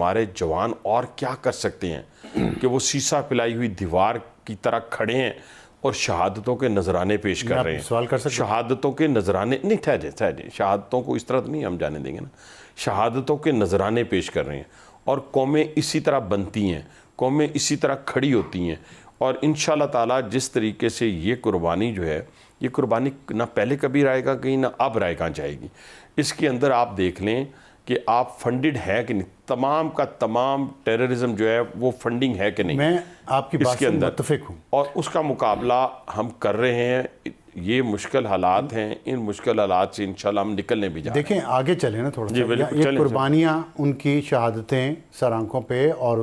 ہمارے جوان اور کیا کر سکتے ہیں کہ وہ سیسا پلائی ہوئی دیوار کی طرح کھڑے ہیں اور شہادتوں کے نذرانے پیش کر رہے ہیں. سوال کر سکتے شہادتوں کے نذرانے نہیں ٹھہرے شہادتوں کو اس طرح تو نہیں ہم جانے دیں گے نا. شہادتوں کے نذرانے پیش کر رہے ہیں اور قومیں اسی طرح بنتی ہیں, قومیں اسی طرح کھڑی ہوتی ہیں. اور انشاءاللہ تعالیٰ جس طریقے سے یہ قربانی جو ہے, یہ قربانی نہ پہلے کبھی رائے گا کہیں, نہ اب رائے گا جائے گی. اس کے اندر آپ دیکھ لیں کہ آپ فنڈڈ ہے کہ نہیں, تمام کا تمام ٹیررزم جو ہے وہ فنڈنگ ہے کہ نہیں. میں آپ کی بات سے متفق ہوں, اور اس کا مقابلہ ہم کر رہے ہیں. یہ مشکل حالات ہیں, ان مشکل حالات سے انشاءاللہ ہم نکلنے بھی جا رہے ہیں. دیکھیں آگے چلیں نا تھوڑا سا. یہ قربانیاں, ان کی شہادتیں سر آنکھوں پہ, اور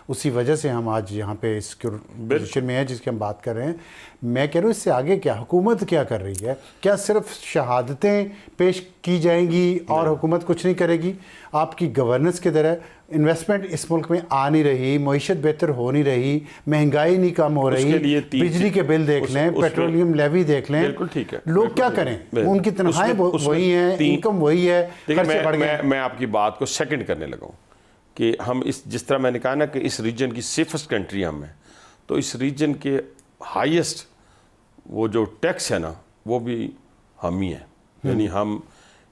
اسی وجہ سے ہم آج یہاں پہ اس پوزیشن میں ہیں جس کی ہم بات کر رہے ہیں. میں کہہ رہا ہوں اس سے آگے کیا حکومت کیا کر رہی ہے؟ کیا صرف شہادتیں پیش کی جائیں گی اور حکومت کچھ نہیں کرے گی؟ آپ کی گورننس کی طرح انویسٹمنٹ اس ملک میں آ نہیں رہی, معیشت بہتر ہو نہیں رہی, مہنگائی نہیں کم ہو رہی, بجلی کے بل دیکھ لیں, پیٹرولیم لیوی دیکھ لیں. لوگ کیا کریں؟ ان کی تنخواہیں وہی ہیں, انکم وہی ہے, خرچے بڑھ گئے. میں آپ کی بات کو سیکنڈ کرنے لگا ہوں کہ ہم جس طرح میں نے کہا نا کہ اس ریجن کی سیفسٹ کنٹری ہم ہیں, تو اس ریجن کے ہائیسٹ وہ جو ٹیکس ہے نا وہ بھی ہم ہی ہیں. یعنی ہم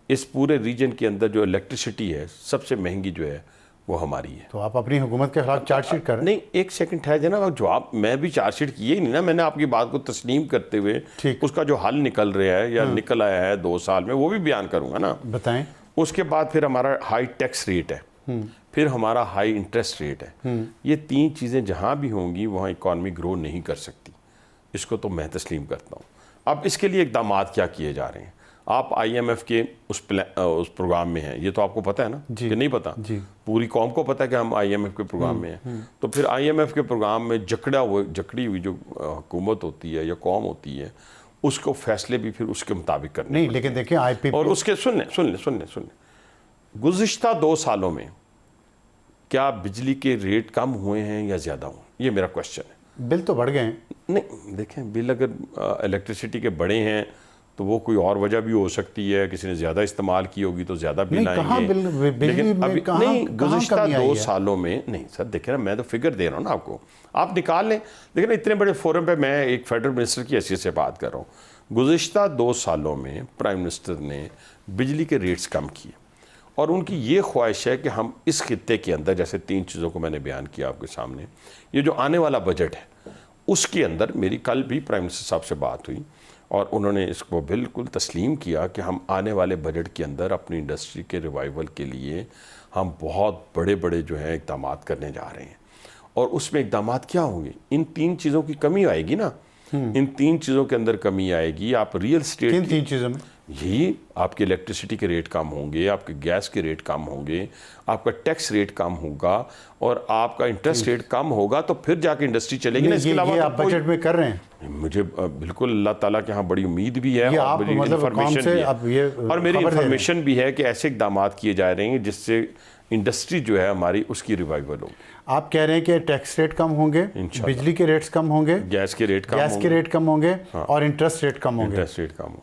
اس پورے ریجن کے اندر جو الیکٹریسٹی ہے سب سے مہنگی جو ہے وہ ہماری ہے. تو آپ اپنی حکومت کے خلاف چارج شیٹ کر رہے ہیں؟ نہیں, ایک سیکنڈ ٹھہر جناب, جواب میں بھی چارج شیٹ کیے ہی نہیں نا. میں نے آپ کی بات کو تسلیم کرتے ہوئے اس کا جو حل نکل رہا ہے یا نکل آیا ہے 2 سال میں وہ بھی بیان کروں گا نا. بتائیں. اس کے بعد پھر ہمارا ہائی ٹیکس ریٹ ہے, پھر ہمارا ہائی انٹرسٹ ریٹ ہے. یہ 3 چیزیں جہاں بھی ہوں گی وہاں اکانومی گرو نہیں کر سکتی. اس کو تو میں تسلیم کرتا ہوں. اب اس کے لیے اقدامات کیا کیے جا رہے ہیں؟ آپ آئی ایم ایف کے اس پروگرام میں ہیں, یہ تو آپ کو پتہ ہے نا کہ نہیں پتہ؟ پوری قوم کو پتہ ہے کہ ہم آئی ایم ایف کے پروگرام میں ہیں. تو پھر آئی ایم ایف کے پروگرام میں جکڑی ہوئی جو حکومت ہوتی ہے یا قوم ہوتی ہے اس کو فیصلے بھی پھر اس کے مطابق کرنے. نہیں لیکن دیکھیں آئی پی اور اس کے سن لیں گزشتہ 2 سالوں میں کیا بجلی کے ریٹ کم ہوئے ہیں یا زیادہ ہوئے؟ یہ میرا کوشچن ہے. بل تو بڑھ گئے ہیں. نہیں دیکھیں, بل اگر الیکٹریسٹی کے بڑے ہیں تو وہ کوئی اور وجہ بھی ہو سکتی ہے, کسی نے زیادہ استعمال کی ہوگی تو زیادہ بل آئیں گے. لیکن ابھی نہیں, گزشتہ 2 سالوں میں نہیں سر, دیکھیں نا میں تو فگر دے رہا ہوں نا آپ کو, آپ نکال لیں. لیکن اتنے بڑے فورم پہ میں ایک فیڈرل منسٹر کی حیثیت سے بات کر رہا ہوں. گزشتہ 2 سالوں میں پرائم منسٹر نے بجلی کے ریٹس کم کیے, اور ان کی یہ خواہش ہے کہ ہم اس خطے کے اندر, جیسے 3 چیزوں کو میں نے بیان کیا آپ کے سامنے, یہ جو آنے والا بجٹ ہے اس کے اندر میری کل بھی پرائم منسٹر صاحب سے بات ہوئی اور انہوں نے اس کو بالکل تسلیم کیا کہ ہم آنے والے بجٹ کے اندر اپنی انڈسٹری کے ریوائیول کے لیے ہم بہت بڑے جو ہیں اقدامات کرنے جا رہے ہیں. اور اس میں اقدامات کیا ہوں گے؟ ان 3 چیزوں کی کمی آئے گی نا. ان 3 چیزوں کے اندر کمی آئے گی. آپ ریئل اسٹیٹ, کن 3 چیزوں میں؟ یہی آپ کے الیکٹریسٹی کے ریٹ کم ہوں گے, آپ کے گیس کے ریٹ کم ہوں گے, آپ کا ٹیکس ریٹ کم ہوگا, اور آپ کا انٹرسٹ ریٹ کم ہوگا, تو پھر جا کے انڈسٹری چلے گی نا. اس کے علاوہ آپ بجٹ میں کر رہے ہیں؟ مجھے بالکل اللہ تعالیٰ کے ہاں بڑی امید بھی ہے اور بڑی انفارمیشن بھی ہے, اور میری انفارمیشن بھی ہے کہ ایسے اقدامات کیے جا رہے ہیں جس سے انڈسٹری جو ہے ہماری اس کی ریوائیول ہوگی. آپ کہہ رہے ہیں کہ ٹیکس ریٹ کم ہوں گے, بجلی کے ریٹس کم ہوں گے, گیس کے ریٹ کم ہوں گے, اور انٹرسٹ ریٹ کم ہوں گے,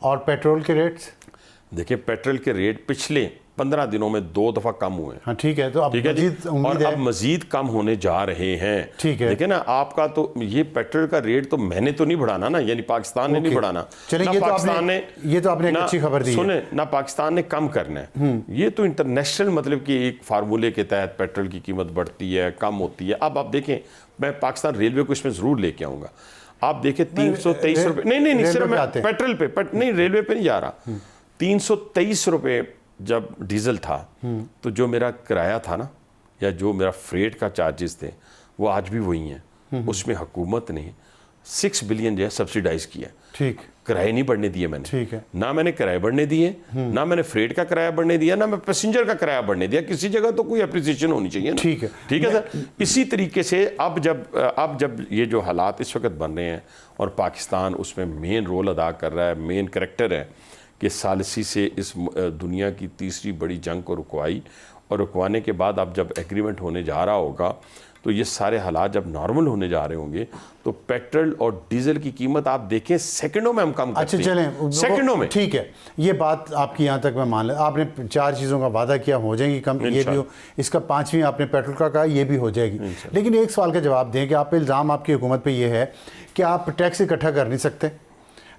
اور پیٹرول کے ریٹس. دیکھیں پیٹرول کے ریٹ پچھلے 15 دنوں میں 2 دفعہ کم ہوئے ہیں. ہاں ٹھیک ہے, تو اب مزید امید ہے, اور اب مزید کم ہونے جا رہے ہیں. ٹھیک ہے, دیکھیں نا آپ کا تو یہ پیٹرول کا ریٹ تو میں نے تو نہیں بڑھانا نا, یعنی پاکستان نے نہیں بڑھانا. چلیں یہ تو آپ نے ایک اچھی خبر دی ہے. سنیں نہ پاکستان نے کم کرنا ہے, یہ تو انٹرنیشنل مطلب کہ ایک فارمولے کے تحت پیٹرول کی قیمت بڑھتی ہے کم ہوتی ہے. اب آپ دیکھیں میں پاکستان ریلوے کو اس میں ضرور لے کے آؤں گا. آپ دیکھیں 323 روپے, نہیں صرف میں پیٹرول پہ, نہیں ریلوے پہ نہیں جا رہا. 323 روپے جب ڈیزل تھا تو جو میرا کرایہ تھا نا, یا جو میرا فریٹ کا چارجز تھے وہ آج بھی وہی ہیں. اس میں حکومت نے 6 بلین جو ہے سبسیڈائز کیا. ٹھیک, کرایہ نہیں بڑھنے دیے میں نے. ٹھیک ہے, نہ میں نے کرایہ بڑھنے دیے, نہ میں نے فریٹ کا کرایہ بڑھنے دیا, نہ میں پیسنجر کا کرایہ بڑھنے دیا. کسی جگہ تو کوئی اپریسیشن ہونی چاہیے نا. ٹھیک ہے, ٹھیک ہے سر. اسی طریقے سے اب جب یہ جو حالات اس وقت بن رہے ہیں اور پاکستان اس میں مین رول ادا کر رہا ہے, مین کریکٹر ہے کہ ثالثی سے اس دنیا کی تیسری بڑی جنگ کو رکوائی اور رکوانے کے بعد اب جب ایگریمنٹ ہونے جا رہا ہوگا تو یہ سارے حالات جب نارمل ہونے جا رہے ہوں گے تو پیٹرول اور ڈیزل کی قیمت آپ دیکھیں سیکنڈوں میں ہم کم کرتے ہیں. چلیں سیکنڈوں میں. ٹھیک ہے, یہ بات آپ کی یہاں تک میں مان لیں. آپ نے 4 چیزوں کا وعدہ کیا, ہو جائیں گی کم, یہ بھی ہو, اس کا 5ویں آپ نے پیٹرول کا کہا, یہ بھی ہو جائے گی. لیکن ایک سوال کا جواب دیں کہ آپ پہ الزام آپ کی حکومت پہ یہ ہے کہ آپ ٹیکس اکٹھا کر نہیں سکتے,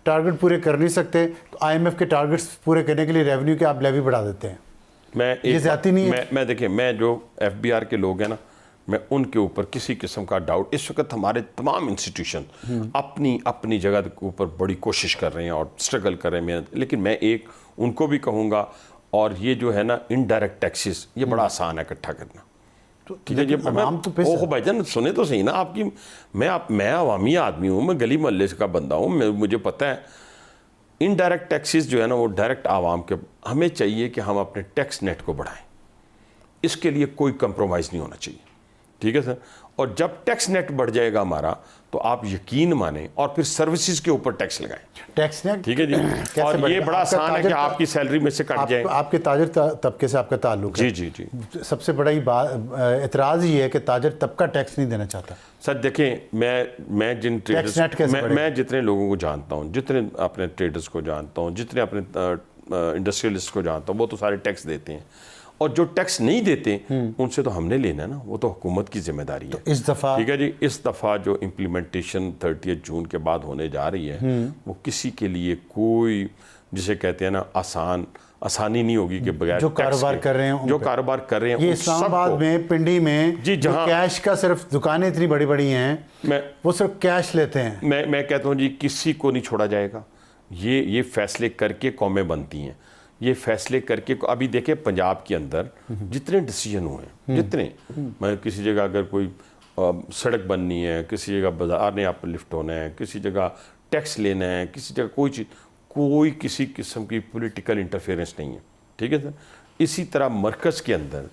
ٹارگٹ پورے کر نہیں سکتے, تو IMF کے ٹارگٹس پورے کرنے کے لیے ریونیو کے آپ لیوی بڑھا دیتے ہیں. یہ زیادتی نہیں ہے. میں دیکھیں, میں جو FBR کے لوگ ہیں نا, میں ان کے اوپر کسی قسم کا ڈاؤٹ, اس وقت ہمارے تمام انسٹیٹیوشن اپنی جگہ کے اوپر بڑی کوشش کر رہے ہیں اور اسٹرگل کر رہے ہیں محنت, لیکن میں ایک ان کو بھی کہوں گا, اور یہ جو ہے نا انڈائریکٹ ٹیکسز, یہ بڑا آسان ہے اکٹھا کرنا. ٹھیک ہے جی, اوہ بھائی جان سنیں تو صحیح نا آپ کی, میں عوامی آدمی ہوں, میں گلی محلے کا بندہ ہوں, مجھے پتہ ہے انڈائریکٹ ٹیکسز جو ہے نا وہ ڈائریکٹ عوام کے, ہمیں چاہیے کہ ہم اپنے ٹیکس نیٹ کو بڑھائیں, اس کے لیے کوئی کمپرومائز نہیں ہونا چاہیے. ٹھیک ہے سر, اور جب ٹیکس نیٹ بڑھ جائے گا ہمارا تو آپ یقین مانیں, اور پھر سروسز کے اوپر ٹیکس لگائیں. ٹیکس نیٹ, ٹھیک ہے جی, اور یہ بڑا آسان ہے کہ آپ کی سیلری میں سے کٹ جائے. آپ کے تاجر طبقے سے آپ کا تعلق ہے. جی. سب سے بڑا اعتراض یہ ہے کہ تاجر طبقہ ٹیکس نہیں دینا چاہتا. سر دیکھیں, میں جتنے لوگوں کو جانتا ہوں, جتنے اپنے ٹریڈرز کو جانتا ہوں, جتنے اپنے انڈسٹریلسٹ کو جانتا ہوں, وہ تو سارے ٹیکس دیتے ہیں, اور جو ٹیکس نہیں دیتے ان سے تو ہم نے لینا ہے نا, وہ تو حکومت کی ذمہ داری ہے. اس دفعہ ٹھیک ہے جی, اس دفعہ جو امپلیمنٹیشن 30 جون کے بعد ہونے جا رہی ہے وہ کسی کے لیے کوئی, جسے کہتے ہیں نا, آسانی نہیں ہوگی کہ بغیر جو کاروبار کر رہے ہیں یہ اسلام آباد میں, پنڈی میں جی, جہاں کیش کا صرف دکانیں اتنی بڑی بڑی ہیں, وہ صرف کیش لیتے ہیں. میں کہتا ہوں جی, کسی کو نہیں چھوڑا جائے گا. یہ فیصلے کر کے قومیں بنتی ہیں, یہ فیصلے کر کے. ابھی دیکھیں پنجاب کے اندر جتنے ڈیسیجن ہوئے ہیں, جتنے, میں کسی جگہ اگر کوئی سڑک بننی ہے, کسی جگہ بازار نے آپ لفٹ ہونا ہے, کسی جگہ ٹیکس لینا ہے, کسی جگہ کوئی چیز, کوئی کسی قسم کی پولیٹیکل انٹرفیئرنس نہیں ہے. ٹھیک ہے سر, اسی طرح مرکز کے اندر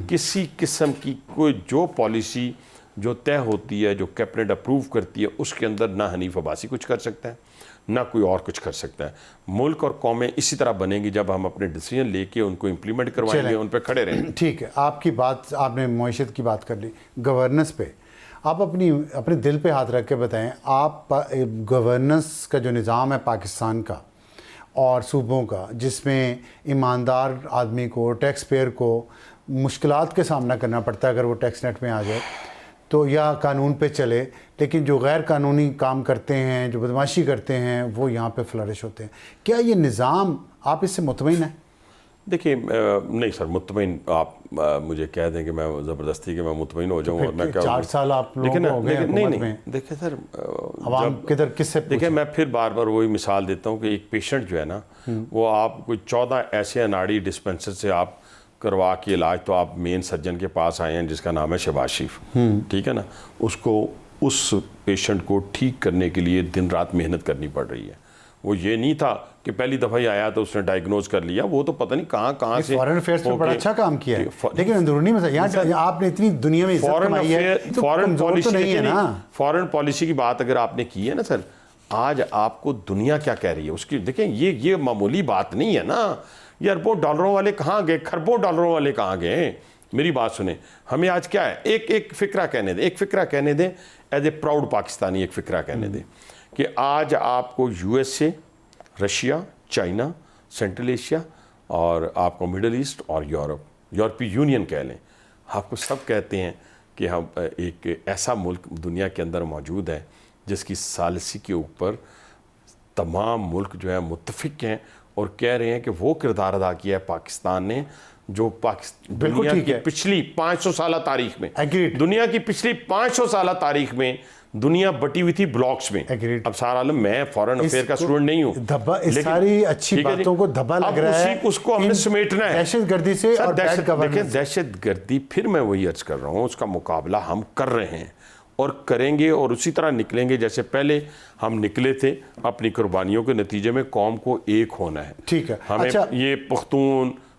کسی قسم کی کوئی جو پالیسی جو طے ہوتی ہے, جو کیبنٹ اپروو کرتی ہے, اس کے اندر نہ حنیف عباسی کچھ کر سکتا ہے, نہ کوئی اور کچھ کر سکتا ہے. ملک اور قومیں اسی طرح بنیں گی جب ہم اپنے ڈیسیجن لے کے ان کو امپلیمنٹ کروائیں گے, ان پہ کھڑے رہیں گے. ٹھیک ہے, آپ کی بات, آپ نے معیشت کی بات کر لی, گورننس پہ آپ اپنے دل پہ ہاتھ رکھ کے بتائیں, آپ گورننس کا جو نظام ہے پاکستان کا اور صوبوں کا, جس میں ایماندار آدمی کو, ٹیکس پیئر کو مشکلات کا سامنا کرنا پڑتا ہے اگر وہ ٹیکس نیٹ میں آ جائے تو, یا قانون پہ چلے, لیکن جو غیر قانونی کام کرتے ہیں, جو بدماشی کرتے ہیں, وہ یہاں پہ فلرش ہوتے ہیں. کیا یہ نظام, آپ اس سے مطمئن ہیں؟ دیکھیں نہیں سر, مطمئن آپ مجھے کہہ دیں کہ میں زبردستی کہ میں مطمئن ہو جاؤں, اور میں 4 سال آپ لوگوں کو ہو گئے حکومت میں. دیکھیں سر, عوام کدھر کس سے دیکھیں, میں پھر بار بار وہی مثال دیتا ہوں کہ ایک پیشنٹ جو ہے نا, وہ آپ کوئی 14 ایسے اناڑی ڈسپینسر سے آپ کروا کے علاج, تو آپ مین سرجن کے پاس آئے ہیں جس کا نام ہے شہباز شریف. ٹھیک ہے نا, اس پیشنٹ کو ٹھیک کرنے کے لیے دن رات محنت کرنی پڑ رہی ہے. وہ یہ نہیں تھا کہ پہلی دفعہ ہی آیا تو اس نے ڈائگنوز کر لیا, وہ تو پتہ نہیں کہاں سے. فارن افیئرس میں بڑا اچھا کام کیا ہے, لیکن اندرونی میں یہاں آپ نے اتنی دنیا میں عزت کمائی ہے, فارن پالیسی نہیں ہے نا. فارن پالیسی کی بات اگر آپ نے کی ہے نا سر, آج آپ کو دنیا کیا کہہ رہی ہے اس کی, دیکھیں یہ معمولی بات نہیں ہے نا. یہ اربوں ڈالروں والے کہاں گئے, کھربوں ڈالروں والے کہاں گئے. میری بات سنیں, ہمیں آج کیا ہے, ایک فکرہ کہنے دیں, ایز اے پراؤڈ پاکستانی ایک فکرہ کہنے دیں کہ آج آپ کو USA, Russia, China, central Asia, اور آپ کو مڈل ایسٹ اور یورپی یونین کہہ لیں, آپ کو سب کہتے ہیں کہ ہم ایک ایسا ملک دنیا کے اندر موجود ہے جس کی ثالثی کے اوپر تمام ملک جو ہے متفق ہیں, اور کہہ رہے ہیں کہ وہ کردار ادا کیا ہے پاکستان نے جو دنیا کی پچھلی 500 سالہ تاریخ میں, دنیا کی پچھلی 500 سالہ تاریخ میں دنیا بٹی ہوئی تھی بلاکس میں. اب سارا عالم, میں فارن افیئر کا اسٹوڈنٹ نہیں ہوں, ساری اچھی باتوں کو دھبا لگ رہا ہے, اس کو ہم نے سمیٹنا ہے دہشت گردی سے. اور دیکھیں دہشت گردی, پھر میں وہی عرض کر رہا ہوں, اس کا مقابلہ ہم کر رہے ہیں اور کریں گے, اور اسی طرح نکلیں گے جیسے پہلے ہم نکلے تھے. اپنی قربانیوں کے نتیجے میں قوم کو ایک ہونا ہے. ٹھیک ہے, ہمیں یہ پختون,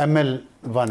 ML1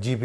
GB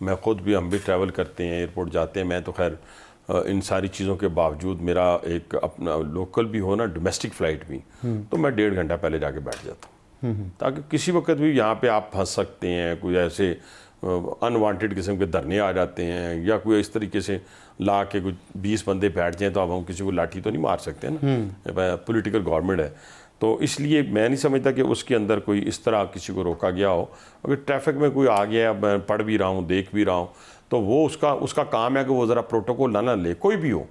میں خود بھی، ہم بھی ٹریول کرتے ہیں، ایئرپورٹ جاتے ہیں. میں تو خیر ان ساری چیزوں کے باوجود میرا ایک اپنا لوکل بھی ہو نا، ڈومیسٹک فلائٹ بھی، تو میں 1.5 گھنٹہ پہلے جا کے بیٹھ جاتا ہوں، تاکہ کسی وقت بھی یہاں پہ آپ پھنس سکتے ہیں. کوئی ایسے انوانٹیڈ قسم کے دھرنے آ جاتے ہیں، یا کوئی اس طریقے سے لا کے کچھ 20 بندے بیٹھ جائیں تو اب ہم کسی کو لاٹھی تو نہیں مار سکتے نا، پولیٹیکل گورنمنٹ ہے. تو اس لیے میں نہیں سمجھتا کہ اس کے اندر کوئی اس طرح کسی کو روکا گیا ہو. اگر ٹریفک میں کوئی آ گیا، میں پڑھ بھی رہا ہوں، دیکھ بھی رہا ہوں، تو وہ اس کا کام ہے کہ وہ ذرا پروٹوکول نہ لے، کوئی بھی ہو،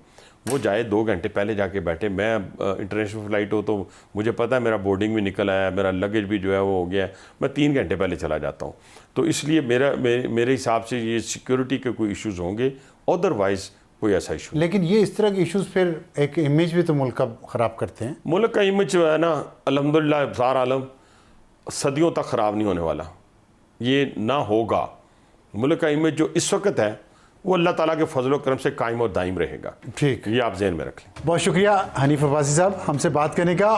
وہ جائے 2 گھنٹے پہلے جا کے بیٹھے. میں انٹرنیشنل فلائٹ ہو تو مجھے پتہ ہے میرا بورڈنگ بھی نکل آیا ہے، میرا لگیج بھی جو ہے وہ ہو گیا ہے، میں 3 گھنٹے پہلے چلا جاتا ہوں. تو اس لیے میرے حساب سے یہ سیکیورٹی کے کوئی ایشوز ہوں گے، ادروائز کوئی ایسا ایشو. لیکن یہ اس طرح کے ایشوز پھر ایک امیج بھی تو ملک کا خراب کرتے ہیں. ملک کا امیج جو ہے نا، الحمدللہ ابصار عالم صدیوں تک خراب نہیں ہونے والا، یہ نہ ہوگا. ملک کا امیج جو اس وقت ہے وہ اللہ تعالیٰ کے فضل و کرم سے قائم اور دائم رہے گا. ٹھیک، یہ آپ ذہن میں رکھ لیں. بہت شکریہ حنیف عباسی صاحب ہم سے بات کرنے کا.